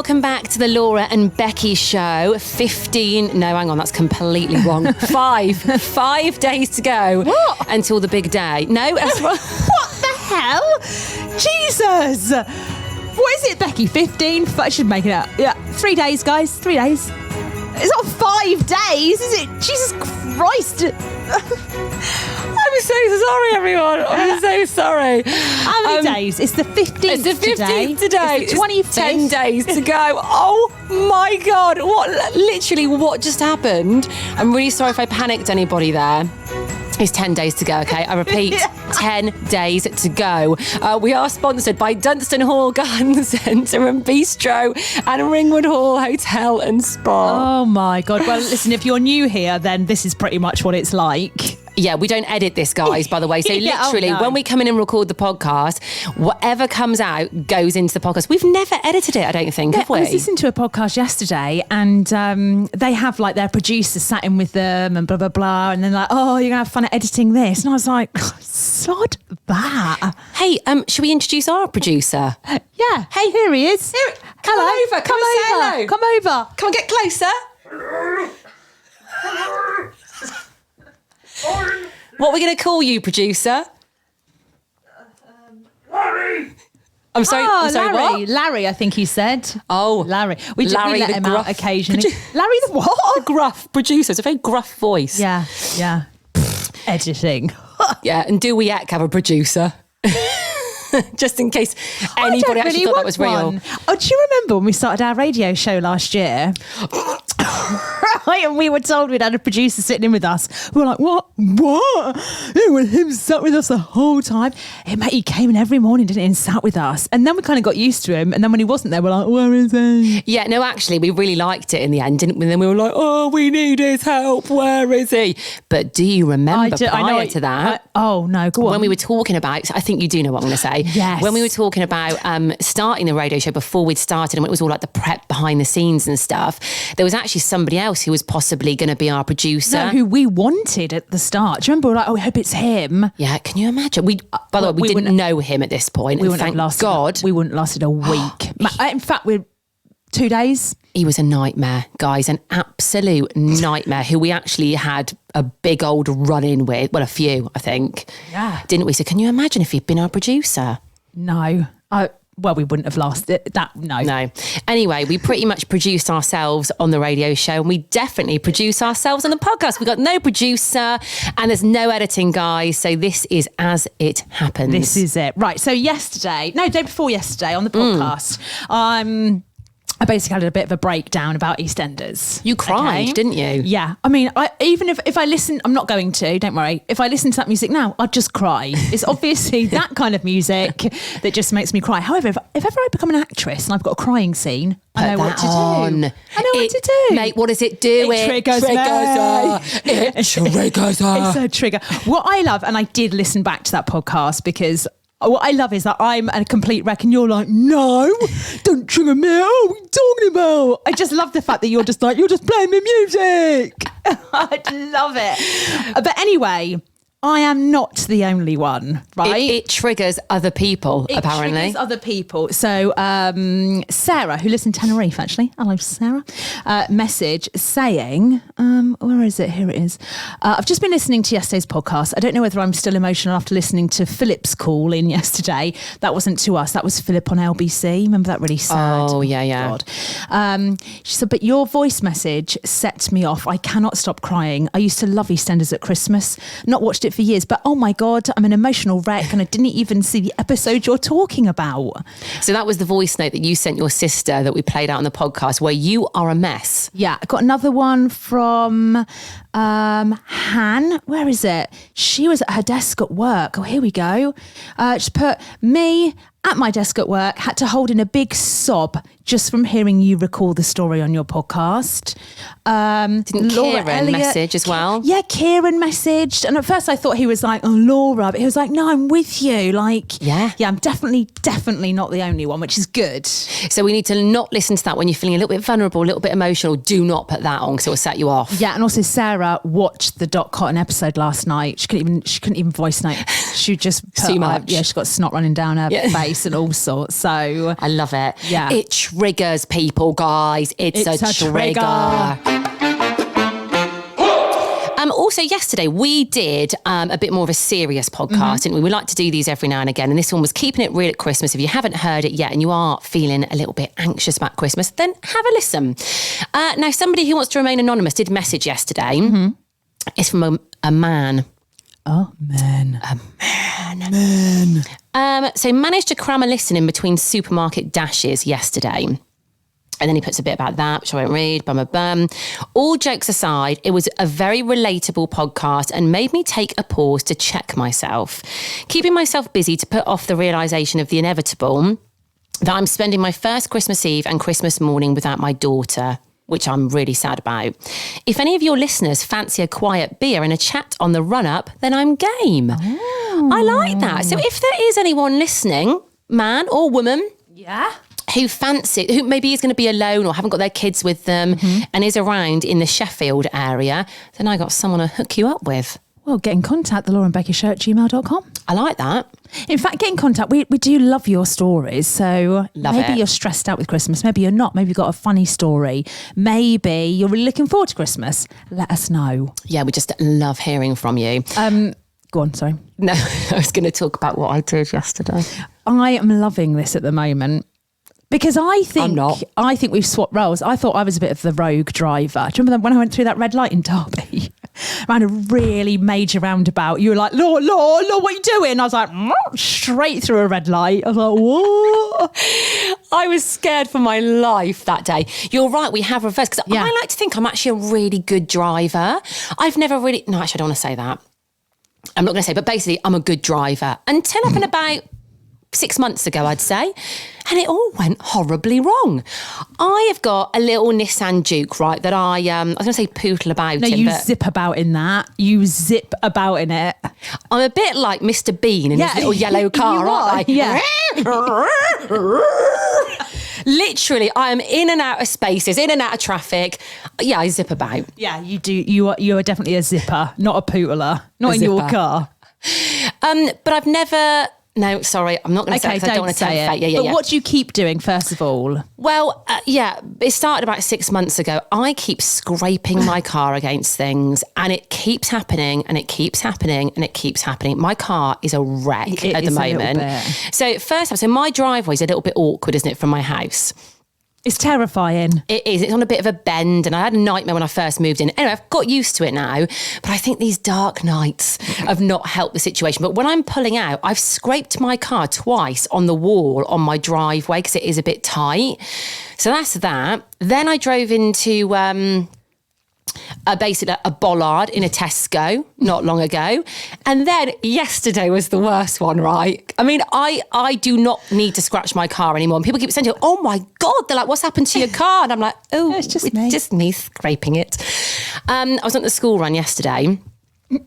welcome back to the Laura and Becky show. 15, no, hang on, that's completely wrong. 5 days to go. What? Until the big day. No, that's wrong. What the hell? Jesus! What is it, Becky? 15? I should make it up. Yeah, 3 days, guys. 3 days. It's not 5 days, is it? Jesus Christ! I'm so sorry, everyone. I'm so sorry. How many days? It's the 15th. It's the 15th today. It's the 25th. 10 days to go. Oh my God. What just happened? I'm really sorry if I panicked anybody there. It's 10 days to go, okay? I repeat, 10 days to go. We are sponsored by Dunston Hall Garden Centre and Bistro and Ringwood Hall Hotel and Spa. Oh my God. Well, listen, if you're new here, then this is pretty much what it's like. Yeah, we don't edit this, guys, by the way. So literally, when we come in and record the podcast, whatever comes out goes into the podcast. We've never edited it, I don't think, have we? I was listening to a podcast yesterday and they have like their producer sat in with them and blah, blah, blah. And then like, oh, you're going to have fun at editing this. And I was like, sod that. Hey, should we introduce our producer? Yeah. Hey, here he is. Come over. Come and say hello. Come over. Come and get closer. What are we going to call you, producer? Larry! I'm sorry, Larry. what? Larry, I think he said. Oh. Larry. We Larry let the him gruff out occasionally. Larry the what? The gruff producer. It's a very gruff voice. Yeah. Editing. Yeah, and do we have a producer? Just in case anybody actually thought that was real. Oh, do you remember when we started our radio show last year? Right, and we were told we'd had a producer sitting in with us. We were like, what? It was him sat with us the whole time. Hey, mate, he came in every morning, didn't he, and sat with us. And then we kind of got used to him. And then when he wasn't there, we're like, where is he? Yeah, no, actually, we really liked it in the end, didn't we? And then we were like, oh, we need his help. Where is he? But do you remember prior to that? Oh, no, go on. When we were talking about, I think you do know what I'm going to say. Yes. When we were talking about starting the radio show before we'd started, and it was all like the prep behind the scenes and stuff, there was actually somebody else who was possibly going to be our producer. No, who we wanted at the start. Do you remember? We were like, oh, we hope it's him. Yeah, can you imagine? By the way, we didn't know him at this point. We wouldn't have lasted. We wouldn't have lasted a week. In fact, we're 2 days. He was a nightmare, guys, an absolute nightmare, who we actually had a big old run-in with. Well, a few, I think. Yeah. Didn't we? So can you imagine if he'd been our producer? No. Well, we wouldn't have lasted that. No. Anyway, we pretty much produced ourselves on the radio show, and we definitely produce ourselves on the podcast. We got no producer and there's no editing, guys. So this is as it happens. This is it. Right. So day before yesterday on the podcast, I basically had a bit of a breakdown about EastEnders. You cried, didn't you? Yeah. I mean, even if I listen, I'm not going to, don't worry. If I listen to that music now, I'd just cry. It's obviously that kind of music that just makes me cry. However, if ever I become an actress and I've got a crying scene, I know what to do. I know what to do. Mate, what does it do? It triggers me. It triggers her. It's a trigger. What I love, and I did listen back to that podcast because what I love is that I'm a complete wreck and you're like, no, don't trigger me. What are you talking about? I just love the fact that you're just playing me music. I love it. But anyway, I am not the only one, right? It triggers other people, apparently. It triggers other people. So Sarah, who lives in Tenerife, actually, hello Sarah, message saying, where is it? Here it is. I've just been listening to yesterday's podcast. I don't know whether I'm still emotional after listening to Philip's call in yesterday. That wasn't to us. That was Philip on LBC. Remember that really sad? Oh, yeah. God. She said, but your voice message set me off. I cannot stop crying. I used to love EastEnders at Christmas. Not watched it for years, but oh my God, I'm an emotional wreck and I didn't even see the episode you're talking about. So that was the voice note that you sent your sister that we played out on the podcast, where you are a mess. Yeah, I got another one from Han. Where is it? She was at her desk at work. Oh, here we go. Just put me at my desk at work, had to hold in a big sob just from hearing you recall the story on your podcast. Didn't Kieran message as well? Yeah, Kieran messaged. And at first I thought he was like, oh, Laura. But he was like, no, I'm with you. Like, yeah, I'm definitely not the only one, which is good. So we need to not listen to that when you're feeling a little bit vulnerable, a little bit emotional. Do not put that on because it will set you off. Yeah, and also Sarah Sarah watched the Dot Cotton episode last night. She couldn't even voice note. She just put Too much. she's got snot running down her face and all sorts. So I love it. Yeah. It triggers people, guys. It's a trigger. Also, yesterday we did a bit more of a serious podcast, didn't we? We like to do these every now and again, and this one was keeping it real at Christmas. If you haven't heard it yet and you are feeling a little bit anxious about Christmas, then have a listen. Now, somebody who wants to remain anonymous did message yesterday. It's from a man. Oh, man. A man. So managed to cram a listen in between supermarket dashes yesterday. And then he puts a bit about that, which I won't read, All jokes aside, it was a very relatable podcast and made me take a pause to check myself. Keeping myself busy to put off the realisation of the inevitable, that I'm spending my first Christmas Eve and Christmas morning without my daughter, which I'm really sad about. If any of your listeners fancy a quiet beer and a chat on the run-up, then I'm game. Oh. I like that. So if there is anyone listening, man or woman... Yeah... who maybe is going to be alone or haven't got their kids with them and is around in the Sheffield area, then I got someone to hook you up with. Well, get in contact, thelauraandbeckyshow@gmail.com. I like that. In fact, get in contact. We do love your stories. So maybe it. you're stressed out with Christmas. Maybe you're not. Maybe you've got a funny story. Maybe you're really looking forward to Christmas. Let us know. Yeah, we just love hearing from you. Go on, sorry. No, I was going to talk about what I did yesterday. I am loving this at the moment. Because I think we've swapped roles. I thought I was a bit of the rogue driver. Do you remember when I went through that red light in Derby? Around a really major roundabout. You were like, Lord, what are you doing? I was like, straight through a red light. I was like, what? I was scared for my life that day. You're right, we have reversed. Because I like to think I'm actually a really good driver. I've never really... No, actually, I don't want to say that. I'm not going to say, but basically, I'm a good driver. Until up and about... 6 months ago, I'd say, and it all went horribly wrong. I have got a little Nissan Juke, right, that I was going to say pootle about in. No, you zip about in that. You zip about in it. I'm a bit like Mr. Bean in his little yellow car, aren't I? Yeah. Literally, I am in and out of spaces, in and out of traffic. Yeah, I zip about. Yeah, you do. You are definitely a zipper, not a pootler. Not in your car. But I've never... No, sorry, I'm not going to say it because I don't want to say it. But what do you keep doing, first of all? Well, it started about 6 months ago. I keep scraping my car against things and it keeps happening and it keeps happening and it keeps happening. My car is a wreck at the moment. So my driveway's a little bit awkward, isn't it, from my house? It's terrifying. It is. It's on a bit of a bend and I had a nightmare when I first moved in. Anyway, I've got used to it now, but I think these dark nights have not helped the situation. But when I'm pulling out, I've scraped my car twice on the wall on my driveway because it is a bit tight. So that's that. Then I drove into... basically a bollard in a Tesco not long ago. And then yesterday was the worst one, right? I mean, I do not need to scratch my car anymore. And people keep saying to me, oh my God, they're like, what's happened to your car? And I'm like, it's just me scraping it. I was on the school run yesterday.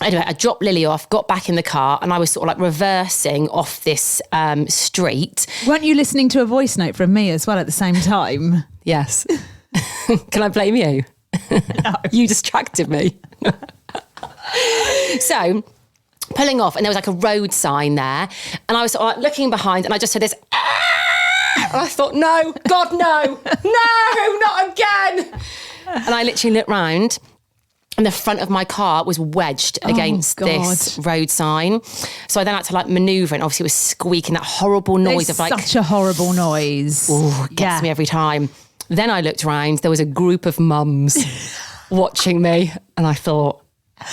Anyway, I dropped Lily off, got back in the car, and I was sort of like reversing off this street. Weren't you listening to a voice note from me as well at the same time? Yes. Can I blame you? No. You distracted me. So, pulling off, and there was like a road sign there, and I was sort of like looking behind, and I just heard this, and I thought, no, God, no, not again. And I literally looked round, and the front of my car was wedged against this road sign. So I then had to like manoeuvre, and obviously it was squeaking, that horrible noise of like... such a horrible noise. Ooh, it gets me every time. Then I looked around, there was a group of mums watching me, and I thought,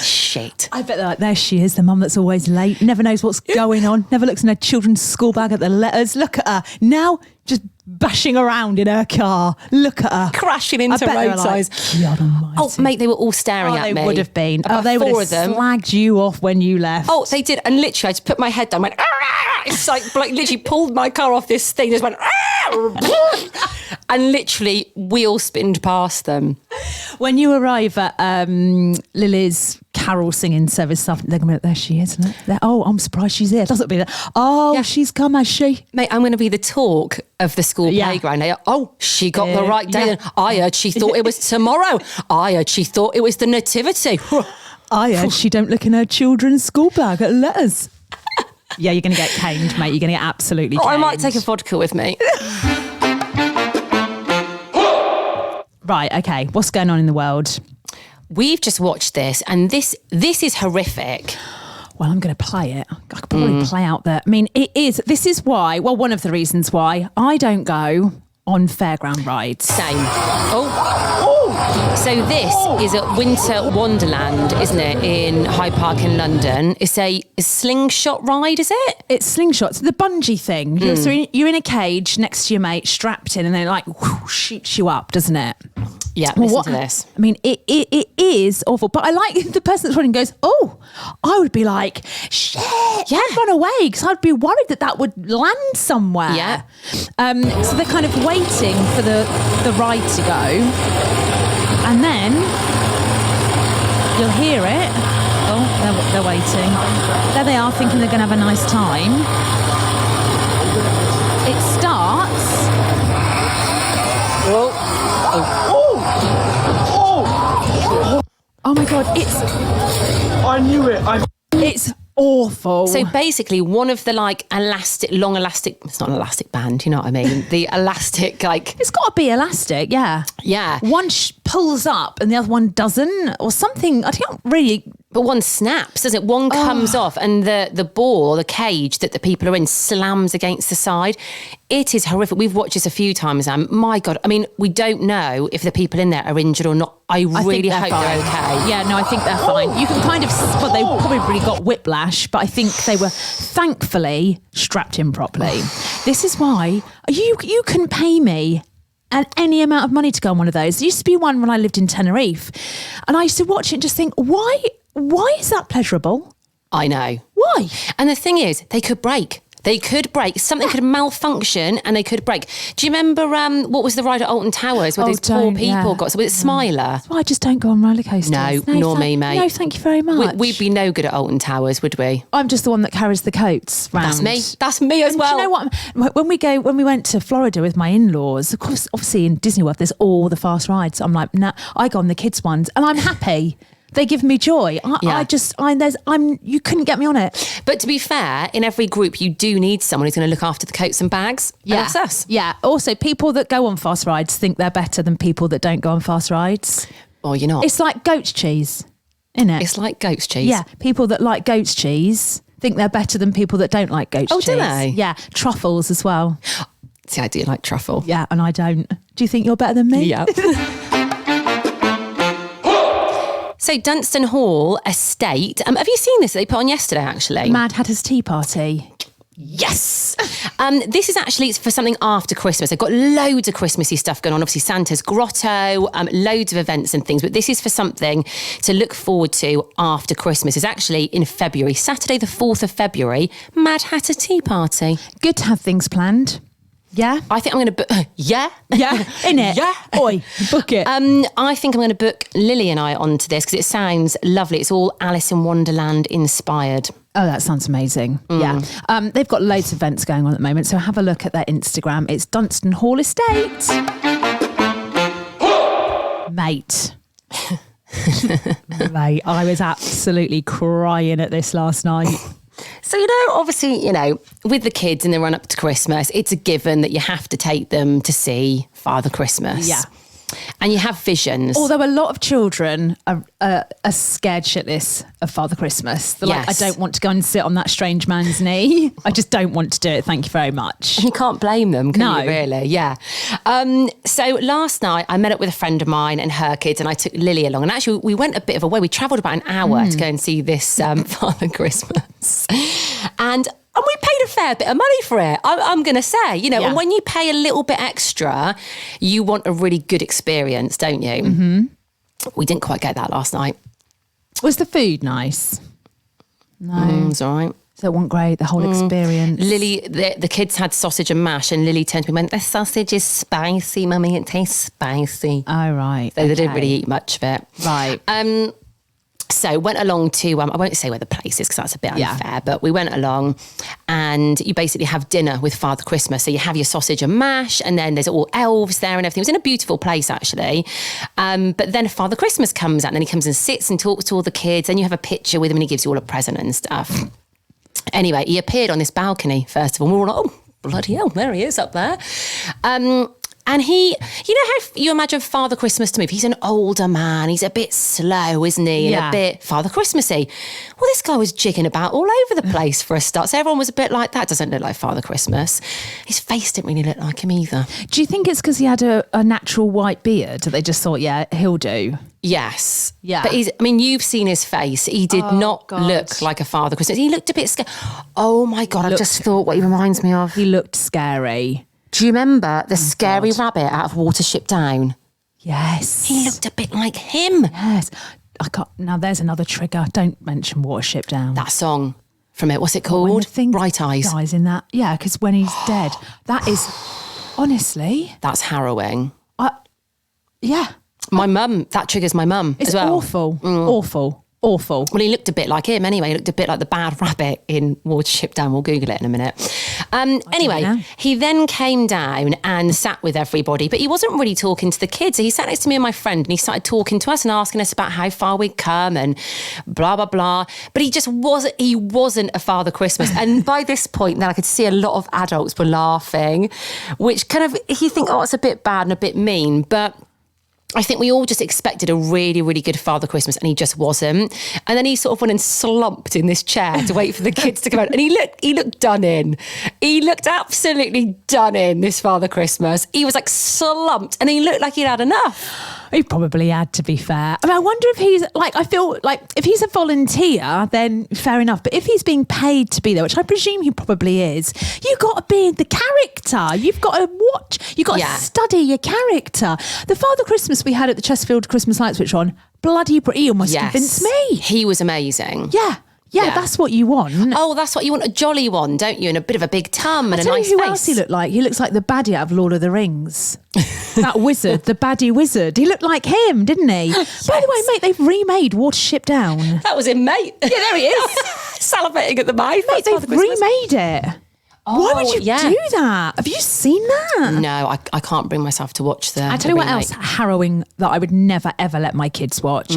shit. I bet they're like, there she is, the mum that's always late, never knows what's going on, never looks in her children's school bag at the letters. Look at her. Now, just bashing around in her car. Look at her. Crashing into road signs. Like, God almighty. Oh, mate, they were all staring at me. They would have been. They would have slagged you off when you left. Oh, they did. And literally, I just put my head down, went, it's like literally pulled my car off this thing, just went, and literally wheel spinned past them. When you arrive at Lily's carol singing service stuff. They're going to be like, there she is, isn't it? Oh, I'm surprised she's here. Doesn't be like, oh, she's come, has she? Mate, I'm going to be the talk of the school playground. Oh, she got the right day. Yeah. I heard she thought it was tomorrow. I heard she thought it was the nativity. I heard she don't look in her children's school bag at letters. Yeah, you're going to get caned, mate. You're going to get absolutely caned. I might take a vodka with me. Right, okay. What's going on in the world? We've just watched this, and this is horrific. Well, I'm going to play it. I could probably play out there. I mean, this is why, well, one of the reasons why I don't go on fairground rides. Same. So this is at Winter Wonderland, isn't it, in Hyde Park in London. It's a slingshot ride, is it? It's slingshots, the bungee thing. So you're in a cage next to your mate, strapped in, and then shoots you up, doesn't it? Yeah, listen to this. I mean, it is awful. But I like the person that's running goes, oh, I would be like, shit, I'd run away because I'd be worried that would land somewhere. Yeah. So they're kind of waiting for the ride to go. And then you'll hear it. Oh, they're waiting. There they are, thinking they're going to have a nice time. It starts. Oh my God, I knew it. it's awful. So basically, one of the long elastic, it's not an elastic band, you know what I mean? The elastic, it's got to be elastic, yeah. Yeah. One pulls up and the other one doesn't, or something. I don't really. But one snaps, doesn't it? One comes off, and the ball, the cage that the people are in, slams against the side. It is horrific. We've watched this a few times, Anne. My God. I mean, we don't know if the people in there are injured or not. I really hope they're okay. Yeah, no, I think they're fine. You can kind of, well, they probably really got whiplash, but I think they were thankfully strapped in properly. This is why you couldn't pay me any amount of money to go on one of those. There used to be one when I lived in Tenerife, and I used to watch it and just think, why is that pleasurable? I know. Why? And the thing is, they could break. Something could malfunction and they could break. Do you remember what was the ride at Alton Towers where those poor people got? So was it Smiler? That's why I just don't go on roller coasters. No, nor me, mate. No, thank you very much. We'd be no good at Alton Towers, would we? I'm just the one that carries the coats round. That's me as well. Do you know what? When we went to Florida with my in-laws, of course, obviously in Disney World, there's all the fast rides. I'm like, nah, I go on the kids' ones, and I'm happy. They give me joy. You couldn't get me on it. But to be fair, in every group, you do need someone who's going to look after the coats and bags. Yeah. And that's us. Yeah. Also, people that go on fast rides think they're better than people that don't go on fast rides. Or you're not. It's like goat's cheese, isn't it? It's like goat's cheese. Yeah. People that like goat's cheese think they're better than people that don't like goat's cheese. Oh, do they? Yeah. Truffles as well. See, I do like truffle. Yeah, and I don't. Do you think you're better than me? Yeah. So Dunston Hall Estate, have you seen this that they put on yesterday, actually? Mad Hatter's Tea Party. Yes. This is actually for something after Christmas. They've got loads of Christmassy stuff going on. Obviously, Santa's Grotto, loads of events and things. But this is for something to look forward to after Christmas. It's actually in February, Saturday the 4th of February, Mad Hatter Tea Party. Good to have things planned. Yeah? I think I'm going to book... Yeah? Yeah, innit? Yeah. Oi, book it. I think I'm going to book Lily and I onto this because it sounds lovely. It's all Alice in Wonderland inspired. Oh, that sounds amazing. Yeah. They've got loads of events going on at the moment, so have a look at their Instagram. It's Dunston Hall Estate. Mate. Mate, I was absolutely crying at this last night. So, obviously, with the kids in the run up to Christmas, it's a given that you have to take them to see Father Christmas. Yeah. And you have visions. Although a lot of children are scared shitless of Father Christmas. They're like, I don't want to go and sit on that strange man's knee. I just don't want to do it. Thank you very much. You can't blame them, can you, really? Yeah. So last night I met up with a friend of mine and her kids, and I took Lily along. And actually we went a bit of a way. We travelled about an hour to go and see this Father Christmas. And we paid a fair bit of money for it, I'm going to say, and when you pay a little bit extra, you want a really good experience, don't you? Mm-hmm. We didn't quite get that last night. Was the food nice? No. It's all right. So it wasn't great, the whole experience. Lily, the kids had sausage and mash, and Lily turned to me and went, the sausage is spicy, Mummy, it tastes spicy. Oh, right. So they didn't really eat much of it. Right. So went along to, I won't say where the place is because that's a bit unfair, but we went along and you basically have dinner with Father Christmas. So you have your sausage and mash and then there's all elves there and everything. It was in a beautiful place actually. But then Father Christmas comes out and then he comes and sits and talks to all the kids and you have a picture with him and he gives you all a present and stuff. Anyway, he appeared on this balcony first of all. We were all like, oh, bloody hell, there he is up there. And he, you know how you imagine Father Christmas to move? He's an older man. He's a bit slow, isn't he? And a bit Father Christmassy. Well, this guy was jigging about all over the place for a start. So everyone was a bit like, that doesn't look like Father Christmas. His face didn't really look like him either. Do you think it's because he had a natural white beard that they just thought, yeah, he'll do? Yes. Yeah. But you've seen his face. He did not look like a Father Christmas. He looked a bit scared. Oh my God, I've just thought what he reminds me of. He looked scary. Do you remember the scary rabbit out of Watership Down? Yes. He looked a bit like him. Yes. I can't. Now there's another trigger. Don't mention Watership Down. That song from it, what's it called? When the thing Bright Eyes. Dies in that. Yeah, because when he's dead. That is, honestly. That's harrowing. Yeah. My mum, that triggers my mum as well. It's awful. Awful. Well, he looked a bit like him anyway. He looked a bit like the bad rabbit in Watership Down. We'll Google it in a minute. Anyway, he then came down and sat with everybody, but he wasn't really talking to the kids. So he sat next to me and my friend and he started talking to us and asking us about how far we'd come and blah, blah, blah. But he wasn't a Father Christmas. And by this point, then I could see a lot of adults were laughing, which kind of, you think, oh, it's a bit bad and a bit mean. But I think we all just expected a really, really good Father Christmas and he just wasn't. And then he sort of went and slumped in this chair to wait for the kids to come out. And he looked done in. He looked absolutely done in, this Father Christmas. He was like slumped and he looked like he'd had enough. He probably had, to be fair. I mean, I wonder if he's like, I feel like if he's a volunteer, then fair enough. But if he's being paid to be there, which I presume he probably is, you've got to be the character. You've got to watch. You've got to study your character. The Father Christmas we had at the Chesterfield Christmas Light Switch on, bloody, he almost convinced me. He was amazing. Yeah, that's what you want. Oh, that's what you want, a jolly one, don't you? And a bit of a big tum and a nice face. Who else he looked like? He looks like the baddie out of Lord of the Rings. That wizard, the baddie wizard. He looked like him, didn't he? Yes. By the way, mate, they've remade Watership Down. That was him, mate. Yeah, there he is. Salivating at the mouth. Mate, they've remade it. Oh, why would you do that? Have you seen that? No, I can't bring myself to watch the I tell you what else harrowing that I would never ever let my kids watch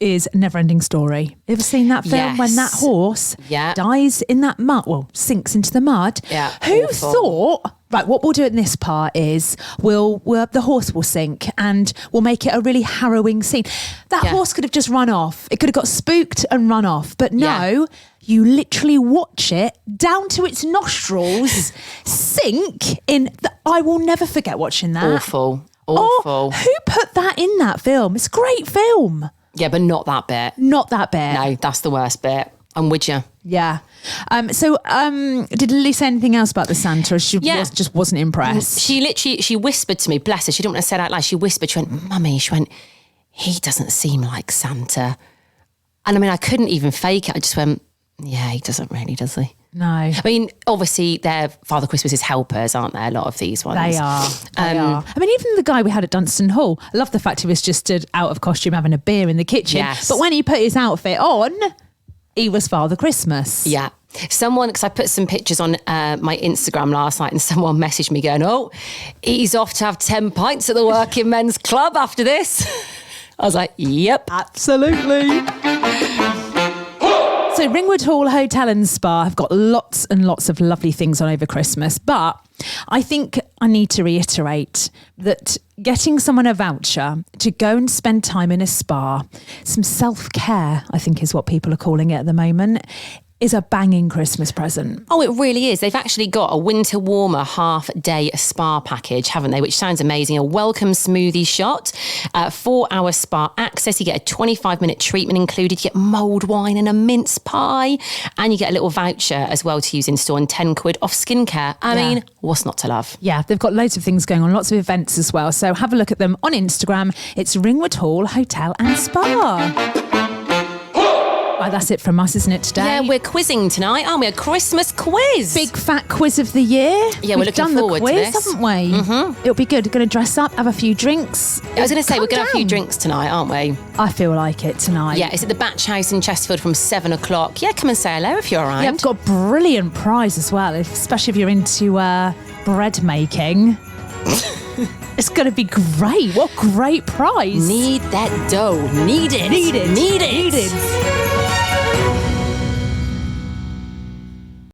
is Neverending Story. You ever seen that film when that horse dies in that mud? Well, sinks into the mud. Yeah. Who thought? Right, what we'll do in this part is the horse will sink and we'll make it a really harrowing scene. That horse could have just run off. It could have got spooked and run off. But no, you literally watch it down to its nostrils sink in. I will never forget watching that. Awful. Oh, who put that in that film? It's a great film. Yeah, but not that bit. Not that bit. No, that's the worst bit. I'm with you. Yeah. Did Lily say anything else about the Santa? Or she just wasn't impressed? She whispered to me, bless her, she didn't want to say it out loud. She whispered, she went, Mummy, he doesn't seem like Santa. And I mean, I couldn't even fake it. I just went, yeah, he doesn't really, does he? No. I mean, obviously, they're Father Christmas's helpers, aren't there? A lot of these ones. They are. They are. I mean, even the guy we had at Dunston Hall, I love the fact he was just stood out of costume having a beer in the kitchen. Yes. But when he put his outfit on, he was Father Christmas. Yeah. Because I put some pictures on my Instagram last night and someone messaged me going, oh, he's off to have 10 pints at the Working Men's Club after this. I was like, yep. Absolutely. So Ringwood Hall Hotel and Spa have got lots and lots of lovely things on over Christmas, but I think I need to reiterate that getting someone a voucher to go and spend time in a spa, some self-care, I think is what people are calling it at the moment, is a banging Christmas present. Oh, it really is. They've actually got a winter warmer half-day spa package, haven't they? Which sounds amazing. A welcome smoothie shot, 4-hour spa access. You get a 25-minute treatment included. You get mulled wine and a mince pie. And you get a little voucher as well to use in store and 10 quid off skincare. I mean, what's not to love? Yeah, they've got loads of things going on, lots of events as well. So have a look at them on Instagram. It's Ringwood Hall Hotel and Spa. Right, that's it from us, isn't it, today? Yeah, we're quizzing tonight, aren't we? A Christmas quiz. Big fat quiz of the year. Yeah, we're We've looking done forward the quiz, to this. haven't we? Mm-hmm. It'll be good. We're going to dress up, have a few drinks. I was going to say, Calm we're going to have a few down. drinks tonight, aren't we? I feel like it tonight. Yeah, it's at the Batch House in Chesterfield from 7 o'clock. Yeah, come and say hello if you're around. Yeah, I've got a brilliant prize as well, especially if you're into bread making. It's going to be great. What great prize. Need that dough. Need it. Need it. Need it. Need it.